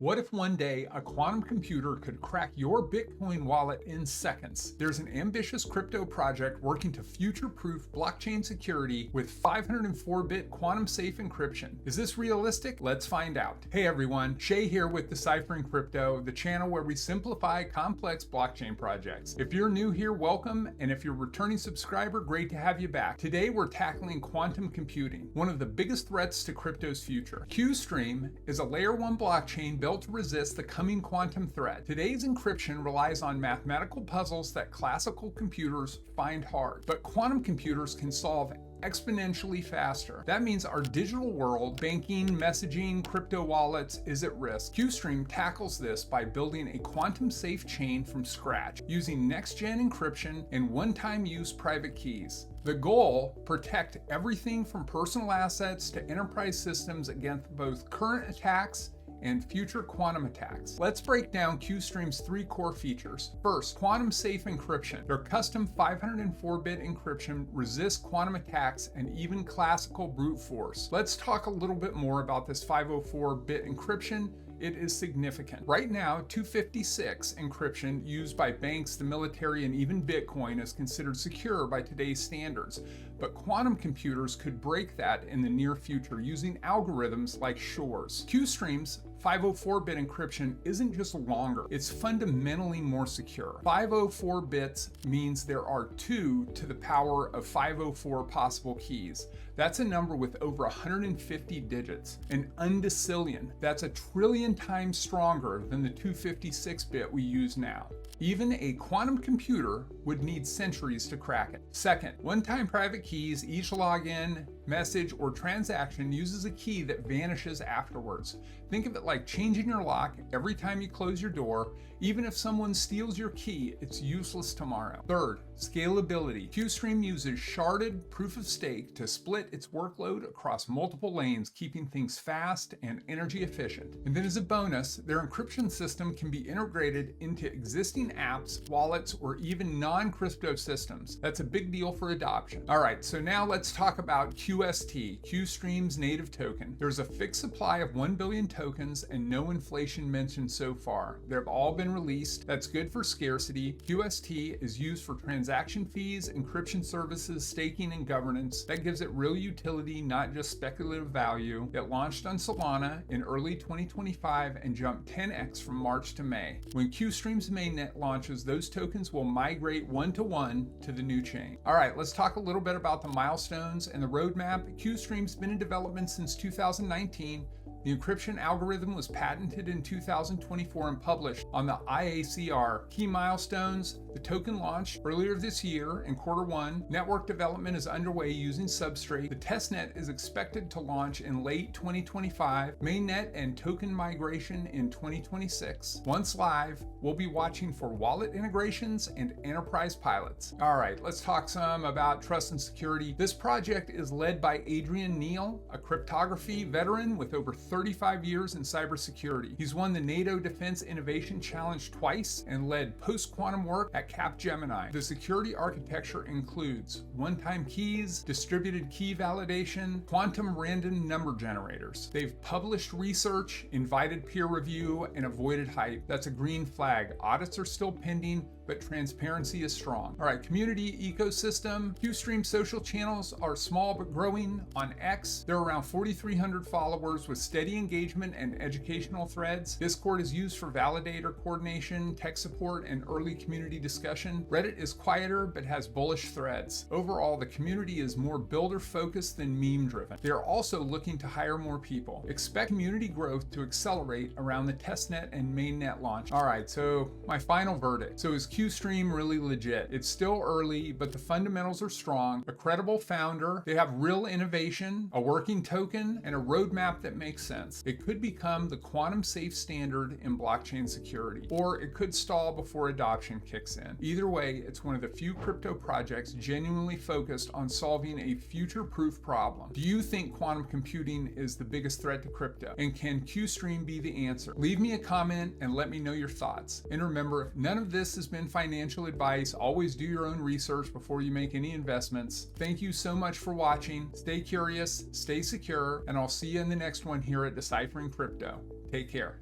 What if one day a quantum computer could crack your Bitcoin wallet in seconds? There's an ambitious crypto project working to future-proof blockchain security with 504-bit quantum-safe encryption. Is this realistic? Let's find out. Hey everyone, Shay here with Deciphering Crypto, the channel where we simplify complex blockchain projects. If you're new here, welcome, and if you're a returning subscriber, great to have you back. Today we're tackling quantum computing, one of the biggest threats to crypto's future. QStream is a layer 1 blockchain built to resist the coming quantum threat. Today's encryption relies on mathematical puzzles that classical computers find hard, but quantum computers can solve exponentially faster. That means our digital world, banking, messaging, crypto wallets, is at risk. Qstream tackles this by building a quantum-safe chain from scratch, using next-gen encryption and one-time use private keys. The goal, protect everything from personal assets to enterprise systems against both current attacks and future quantum attacks. Let's break down Qstream's 3 core features. First, quantum safe encryption. Their custom 504-bit encryption resists quantum attacks and even classical brute force. Let's talk a little bit more about this 504-bit encryption. It is significant. Right now, 256 encryption used by banks, the military, and even Bitcoin is considered secure by today's standards. But quantum computers could break that in the near future using algorithms like Shor's. Qstream's 504-bit encryption isn't just longer, it's fundamentally more secure. 504 bits means there are 2 to the power of 504 possible keys. That's a number with over 150 digits. An undecillion, that's a trillion times stronger than the 256-bit we use now. Even a quantum computer would need centuries to crack it. Second, one-time private keys. Each login, message, or transaction uses a key that vanishes afterwards. Think of it like changing your lock every time you close your door. Even if someone steals your key, it's useless tomorrow. Third, scalability. Qstream uses sharded proof of stake to split its workload across multiple lanes, keeping things fast and energy efficient. And then as a bonus, their encryption system can be integrated into existing apps, wallets, or even non-crypto systems. That's a big deal for adoption. All right, so now let's talk about QST, Qstream's native token. There's a fixed supply of 1 billion tokens and no inflation mentioned so far. They've all been released. That's good for scarcity. QST is used for transaction fees, encryption services, staking, and governance. That gives it real utility, not just speculative value. It launched on Solana in early 2025 and jumped 10x from March to May. When Qstream's mainnet launches, those tokens will migrate one-to-one to the new chain. All right, let's talk a little bit about the milestones and the roadmap. Qstream's been in development since 2019. The encryption algorithm was patented in 2024 and published on the IACR. Key milestones: the token launched earlier this year in Q1. Network development is underway using Substrate. The testnet is expected to launch in late 2025. Mainnet and token migration in 2026. Once live, we'll be watching for wallet integrations and enterprise pilots. All right, let's talk some about trust and security. This project is led by Adrian Neal, a cryptography veteran with over 35 years in cybersecurity. He's won the NATO Defense Innovation Challenge twice and led post-quantum work at Capgemini. The security architecture includes one-time keys, distributed key validation, quantum random number generators. They've published research, invited peer review, and avoided hype. That's a green flag. Audits are still pending, but transparency is strong. All right, community ecosystem. Qstream social channels are small but growing. On X, there are around 4,300 followers with steady engagement and educational threads. Discord is used for validator coordination, tech support, and early community discussion. Reddit is quieter but has bullish threads. Overall, the community is more builder-focused than meme-driven. They are also looking to hire more people. Expect community growth to accelerate around the testnet and mainnet launch. All right, so my final verdict. So is Qstream really legit? It's still early, but the fundamentals are strong. A credible founder, they have real innovation, a working token, and a roadmap that makes sense. It could become the quantum safe standard in blockchain security, or it could stall before adoption kicks in. Either way, it's one of the few crypto projects genuinely focused on solving a future-proof problem. Do you think quantum computing is the biggest threat to crypto? And can Qstream be the answer? Leave me a comment and let me know your thoughts. And remember, none of this has been financial advice. Always do your own research before you make any investments. Thank you so much for watching. Stay curious, stay secure, and I'll see you in the next one here at Deciphering Crypto. Take care.